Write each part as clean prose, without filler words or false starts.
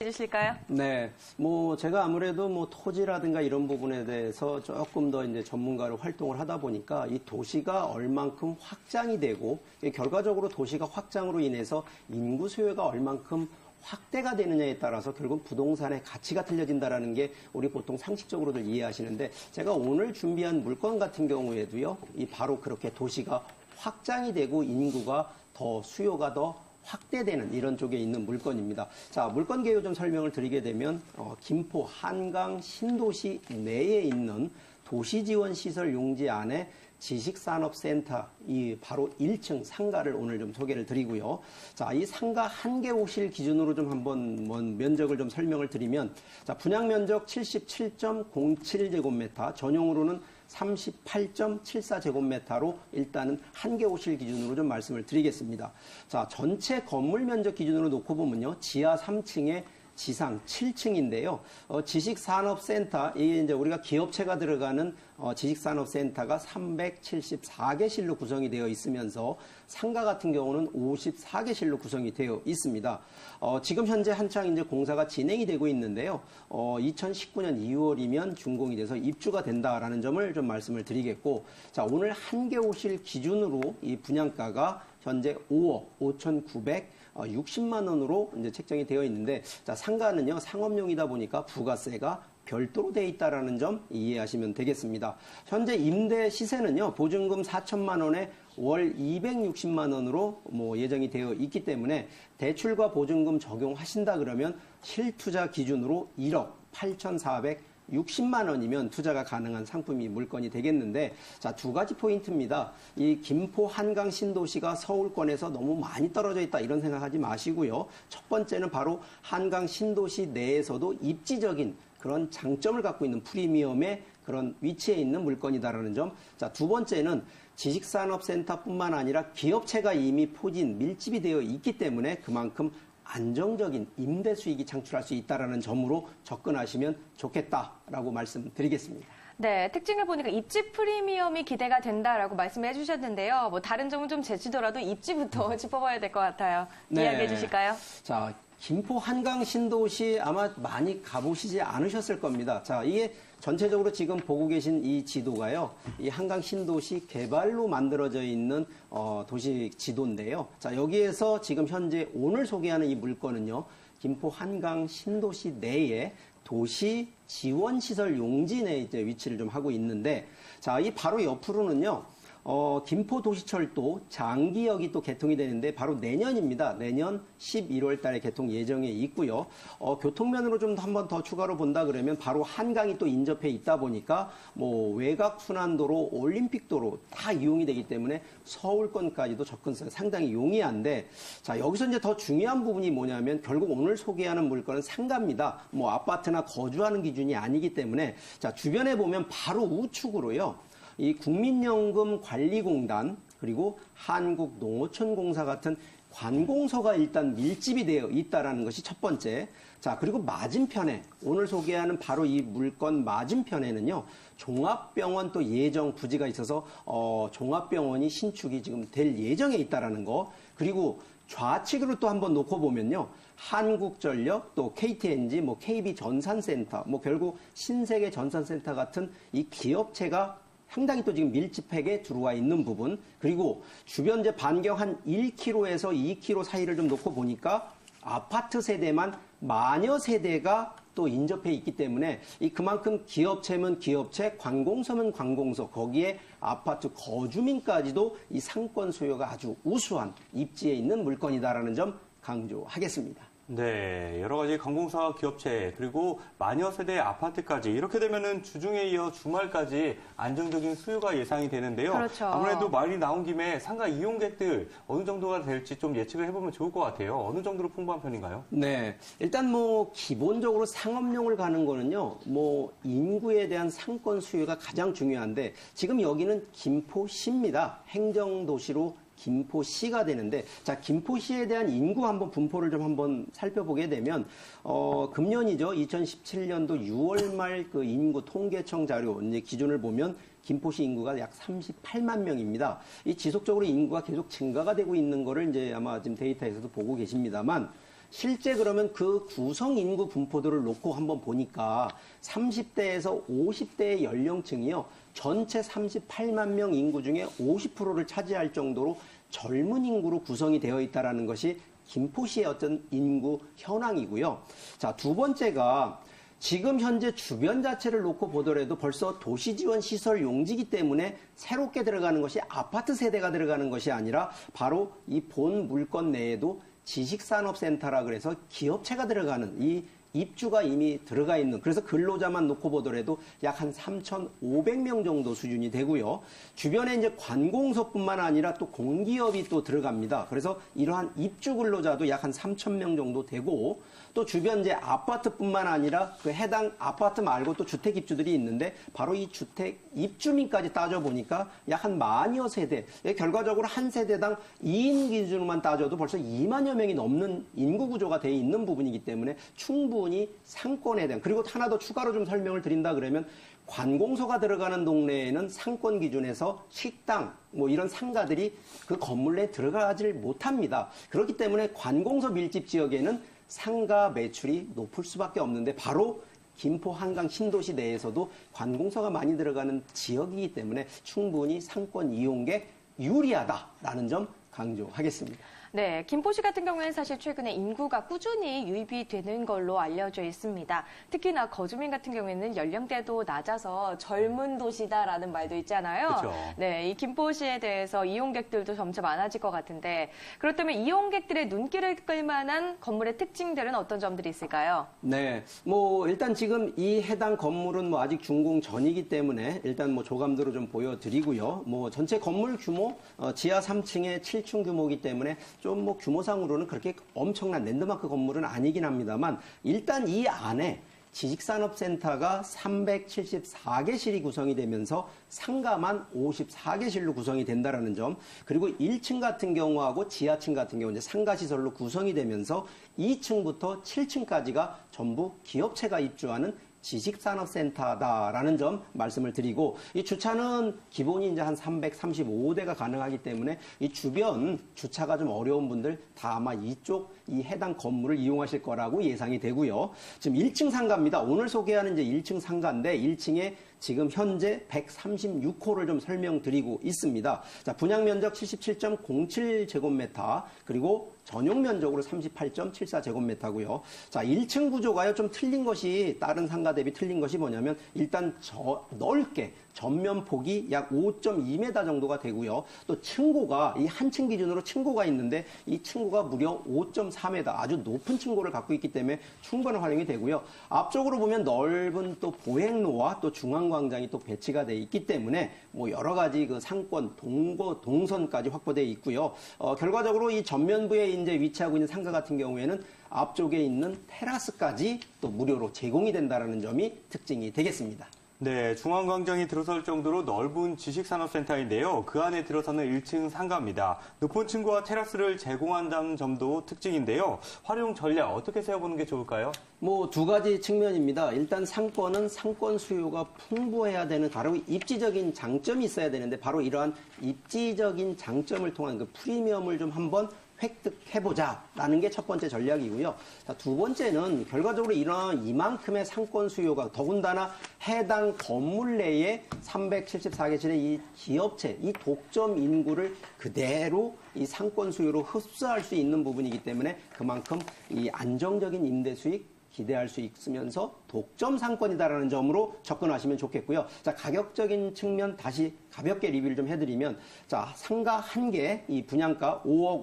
해주실까요? 네, 제가 아무래도 토지라든가 이런 부분에 대해서 조금 더 이제 전문가로 활동을 하다 보니까 이 도시가 얼만큼 확장이 되고 결과적으로 도시가 확장으로 인해서 인구 수요가 얼만큼 확대가 되느냐에 따라서 결국 부동산의 가치가 틀려진다라는 게 우리 보통 상식적으로들 이해하시는데 제가 오늘 준비한 물건 같은 경우에도요, 이 바로 그렇게 도시가 확장이 되고 인구가 더 수요가 더 확대되는 이런 쪽에 있는 물건입니다. 자, 물건 개요 좀 설명을 드리게 되면 김포 한강 신도시 내에 있는 도시지원시설 용지 안에 지식산업센터 이 바로 1층 상가를 오늘 좀 소개를 드리고요. 자, 이 상가 한 개 호실 기준으로 좀 한번 면적을 좀 설명을 드리면 자, 분양 면적 77.07제곱미터, 전용으로는 38.74제곱미터로 일단은 한 개 호실 기준으로 좀 말씀을 드리겠습니다. 자, 전체 건물 면적 기준으로 놓고 보면요. 지하 3층에 지상 7층인데요. 지식산업센터, 이게 이제 우리가 기업체가 들어가는 지식산업센터가 374개실로 구성이 되어 있으면서 상가 같은 경우는 54개실로 구성이 되어 있습니다. 지금 현재 한창 이제 공사가 진행이 되고 있는데요. 2019년 2월이면 준공이 돼서 입주가 된다라는 점을 좀 말씀을 드리겠고, 자, 오늘 한 개 호실 기준으로 이 분양가가 현재 5억 5,960만 원으로 이제 책정이 되어 있는데, 자, 상가는요, 상업용이다 보니까 부가세가 별도로 돼 있다라는 점 이해하시면 되겠습니다. 현재 임대 시세는요, 보증금 4천만 원에 월 260만 원으로 예정이 되어 있기 때문에 대출과 보증금 적용하신다 그러면 실투자 기준으로 1억 8,460만 원이면 투자가 가능한 상품이 물건이 되겠는데, 자, 두 가지 포인트입니다. 이 김포 한강 신도시가 서울권에서 너무 많이 떨어져 있다 이런 생각하지 마시고요. 첫 번째는 바로 한강 신도시 내에서도 입지적인 그런 장점을 갖고 있는 프리미엄의 그런 위치에 있는 물건이다라는 점. 자, 두 번째는 지식산업센터뿐만 아니라 기업체가 이미 포진 밀집이 되어 있기 때문에 그만큼 안정적인 임대 수익이 창출할 수 있다는 점으로 접근하시면 좋겠다라고 말씀드리겠습니다. 네, 특징을 보니까 입지 프리미엄이 기대가 된다라고 말씀을 해주셨는데요. 다른 점은 좀 제치더라도 입지부터 짚어봐야 될 것 같아요. 네. 이야기해 주실까요? 자, 김포 한강 신도시 아마 많이 가보시지 않으셨을 겁니다. 자, 이게 전체적으로 지금 보고 계신 이 지도가요, 이 한강 신도시 개발로 만들어져 있는 도시 지도인데요. 자, 여기에서 지금 현재 오늘 소개하는 이 물건은요, 김포 한강 신도시 내에 도시 지원 시설 용지 내에 이제 위치를 좀 하고 있는데, 자, 이 바로 옆으로는요, 김포도시철도 장기역이 또 개통이 되는데 바로 내년입니다. 내년 11월 달에 개통 예정에 있고요. 교통면으로 좀 한 번 더 추가로 본다 그러면 바로 한강이 또 인접해 있다 보니까 외곽 순환도로, 올림픽도로 다 이용이 되기 때문에 서울권까지도 접근성이 상당히 용이한데, 자, 여기서 이제 더 중요한 부분이 뭐냐면 결국 오늘 소개하는 물건은 상가입니다. 아파트나 거주하는 기준이 아니기 때문에, 자, 주변에 보면 바로 우측으로요, 이 국민연금관리공단 그리고 한국농어촌공사 같은 관공서가 일단 밀집이 되어 있다는 것이 첫 번째. 자, 그리고 맞은편에 오늘 소개하는 바로 이 물건 맞은편에는요, 종합병원 또 예정 부지가 있어서 종합병원이 신축이 지금 될 예정에 있다는 거. 그리고 좌측으로 또 한번 놓고 보면요, 한국전력 또 KTNG KB전산센터 결국 신세계전산센터 같은 이 기업체가 상당히 또 지금 밀집하게 들어와 있는 부분, 그리고 주변 이제 반경 한 1km에서 2km 사이를 좀 놓고 보니까 아파트 세대만 만여 세대가 또 인접해 있기 때문에 이 그만큼 기업체면 기업체, 관공서면 관공서, 거기에 아파트 거주민까지도 이 상권 수요가 아주 우수한 입지에 있는 물건이다라는 점 강조하겠습니다. 네, 여러 가지 관공사 기업체 그리고 마녀 세대 아파트까지 이렇게 되면은 주중에 이어 주말까지 안정적인 수요가 예상이 되는데요. 그렇죠. 아무래도 말이 나온 김에 상가 이용객들 어느 정도가 될지 좀 예측을 해보면 좋을 것 같아요. 어느 정도로 풍부한 편인가요? 네, 일단 기본적으로 상업용을 가는 거는요, 인구에 대한 상권 수요가 가장 중요한데 지금 여기는 김포시입니다. 행정도시로 김포시가 되는데, 자, 김포시에 대한 인구 한번 분포를 좀 한번 살펴보게 되면, 금년이죠. 2017년도 6월 말 그 인구 통계청 자료 이제 기준을 보면 김포시 인구가 약 38만 명입니다. 이 지속적으로 인구가 계속 증가가 되고 있는 거를 이제 아마 지금 데이터에서도 보고 계십니다만, 실제 그러면 그 구성 인구 분포도를 놓고 한번 보니까 30대에서 50대의 연령층이요. 전체 38만 명 인구 중에 50%를 차지할 정도로 젊은 인구로 구성이 되어 있다는 것이 김포시의 어떤 인구 현황이고요. 자, 두 번째가 지금 현재 주변 자체를 놓고 보더라도 벌써 도시지원 시설 용지이기 때문에 새롭게 들어가는 것이 아파트 세대가 들어가는 것이 아니라 바로 이 본 물건 내에도 지식산업센터라 그래서 기업체가 들어가는 이 입주가 이미 들어가 있는, 그래서 근로자만 놓고 보더라도 약 한 3,500명 정도 수준이 되고요. 주변에 이제 관공서뿐만 아니라 또 공기업이 또 들어갑니다. 그래서 이러한 입주 근로자도 약 한 3,000명 정도 되고, 또 주변 이제 아파트뿐만 아니라 그 해당 아파트 말고 또 주택 입주들이 있는데 바로 이 주택 입주민까지 따져보니까 약 한 만여 세대, 결과적으로 한 세대당 2인 기준으로만 따져도 벌써 2만여 명이 넘는 인구 구조가 되어 있는 부분이기 때문에 충분히 상권에 대한, 그리고 하나 더 추가로 좀 설명을 드린다 그러면 관공서가 들어가는 동네에는 상권 기준에서 식당, 뭐 이런 상가들이 그 건물 내에 들어가질 못합니다. 그렇기 때문에 관공서 밀집 지역에는 상가 매출이 높을 수밖에 없는데 바로 김포 한강 신도시 내에서도 관공서가 많이 들어가는 지역이기 때문에 충분히 상권 이용에 유리하다라는 점 강조하겠습니다. 네, 김포시 같은 경우에는 사실 최근에 인구가 꾸준히 유입이 되는 걸로 알려져 있습니다. 특히나 거주민 같은 경우에는 연령대도 낮아서 젊은 도시다라는 말도 있잖아요. 그렇죠. 네, 이 김포시에 대해서 이용객들도 점차 많아질 것 같은데, 그렇다면 이용객들의 눈길을 끌 만한 건물의 특징들은 어떤 점들이 있을까요? 네, 뭐 일단 지금 이 해당 건물은 뭐 아직 준공 전이기 때문에 일단 뭐 조감도로 좀 보여드리고요. 뭐 전체 건물 규모 지하 3층에 7층 규모이기 때문에 좀 뭐 규모상으로는 그렇게 엄청난 랜드마크 건물은 아니긴 합니다만, 일단 이 안에 지식산업센터가 374개실이 구성이 되면서 상가만 54개실로 구성이 된다라는 점, 그리고 1층 같은 경우하고 지하층 같은 경우 이제 상가시설로 구성이 되면서 2층부터 7층까지가 전부 기업체가 입주하는 지식산업센터다라는 점 말씀을 드리고, 이 주차는 기본이 이제 한 335대가 가능하기 때문에 이 주변 주차가 좀 어려운 분들 다 아마 이쪽 이 해당 건물을 이용하실 거라고 예상이 되고요. 지금 1층 상가입니다. 오늘 소개하는 이제 1층 상가인데 1층에 지금 현재 136호를 좀 설명드리고 있습니다. 자, 분양 면적 77.07제곱미터, 그리고 전용 면적으로 38.74제곱미터고요. 자, 1층 구조가요 좀 틀린 것이, 다른 상가 대비 틀린 것이 뭐냐면 일단 넓게 전면 폭이 약 5.2m 정도가 되고요. 또 층고가 이 한 층 기준으로 층고가 있는데 이 층고가 무려 5.4m, 아주 높은 층고를 갖고 있기 때문에 충분한 활용이 되고요. 앞쪽으로 보면 넓은 또 보행로와 또 중앙광장이 또 배치가 돼 있기 때문에 뭐 여러 가지 그 상권 동선까지 확보되어 있고요. 결과적으로 이 전면부에 이제 위치하고 있는 상가 같은 경우에는 앞쪽에 있는 테라스까지 또 무료로 제공이 된다는 점이 특징이 되겠습니다. 네, 중앙광장이 들어설 정도로 넓은 지식산업센터인데요. 그 안에 들어서는 1층 상가입니다. 높은 층고와 테라스를 제공한다는 점도 특징인데요. 활용 전략 어떻게 세워보는 게 좋을까요? 뭐 두 가지 측면입니다. 일단 상권은 상권 수요가 풍부해야 되는, 바로 입지적인 장점이 있어야 되는데 바로 이러한 입지적인 장점을 통한 그 프리미엄을 좀 한번 획득해보자라는 게 첫 번째 전략이고요. 자, 두 번째는 결과적으로 이만큼의 상권 수요가, 더군다나 해당 건물 내에 374개실의 이 기업체, 이 독점 인구를 그대로 이 상권 수요로 흡수할 수 있는 부분이기 때문에 그만큼 이 안정적인 임대 수익 기대할 수 있으면서 독점 상권이다라는 점으로 접근하시면 좋겠고요. 자, 가격적인 측면 다시 가볍게 리뷰를 좀 해드리면, 자, 상가 한 개 이 분양가 5억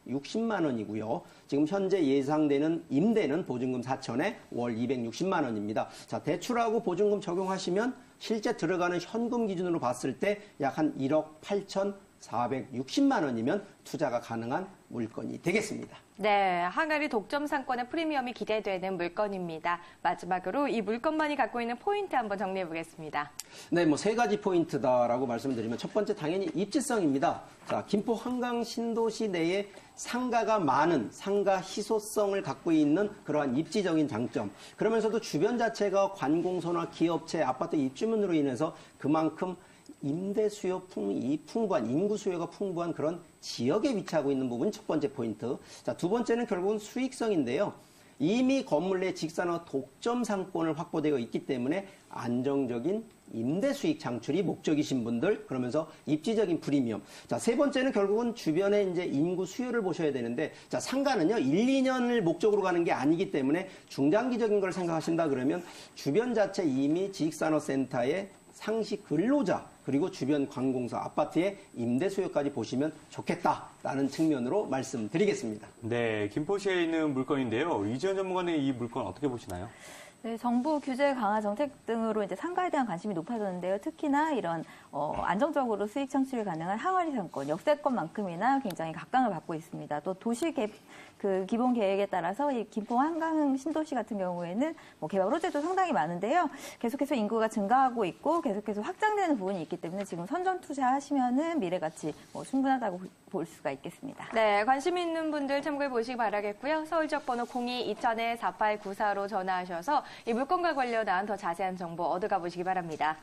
5,960만 원이고요. 지금 현재 예상되는 임대는 보증금 4천에 월 260만 원입니다. 자, 대출하고 보증금 적용하시면 실제 들어가는 현금 기준으로 봤을 때 약 한 1억 8,460만 원이면 투자가 가능한 물건이 되겠습니다. 네, 항아리 독점 상권의 프리미엄이 기대되는 물건입니다. 마지막으로 이 물건만이 갖고 있는 포인트 한번 정리해 보겠습니다. 네, 뭐 세 가지 포인트다라고 말씀드리면, 첫 번째 당연히 입지성입니다. 자, 김포 한강 신도시 내에 상가가 많은, 상가 희소성을 갖고 있는 그러한 입지적인 장점. 그러면서도 주변 자체가 관공서나 기업체, 아파트 입주민으로 인해서 그만큼 임대 수요 풍부한, 인구 수요가 풍부한 그런 지역에 위치하고 있는 부분이 첫 번째 포인트. 자, 두 번째는 결국은 수익성인데요. 이미 건물 내 직사나 독점 상권을 확보되어 있기 때문에 안정적인 임대 수익 창출이 목적이신 분들, 그러면서 입지적인 프리미엄. 자, 세 번째는 결국은 주변에 이제 인구 수요를 보셔야 되는데, 자, 상가는요, 1, 2년을 목적으로 가는 게 아니기 때문에 중장기적인 걸 생각하신다 그러면 주변 자체 이미 지식산업센터의 상시 근로자, 그리고 주변 관공서, 아파트의 임대 수요까지 보시면 좋겠다라는 측면으로 말씀드리겠습니다. 네, 김포시에 있는 물건인데요. 이지연 전문가는 이 물건 어떻게 보시나요? 네, 정부 규제 강화 정책 등으로 이제 상가에 대한 관심이 높아졌는데요. 특히나 이런 안정적으로 수익 창출이 가능한 항아리 상권, 역세권만큼이나 굉장히 각광을 받고 있습니다. 또 도시 기본 계획에 따라서 이 김포 한강 신도시 같은 경우에는 개발 호재도 상당히 많은데요. 계속해서 인구가 증가하고 있고 계속해서 확장되는 부분이 있기 때문에 지금 선점 투자하시면은 미래 가치 충분하다고 볼 수가 있겠습니다. 네, 관심 있는 분들 참고해 보시기 바라겠고요. 서울 지역번호 02-2000-4894로 전화하셔서 이 물건과 관련한 더 자세한 정보 얻어가 보시기 바랍니다.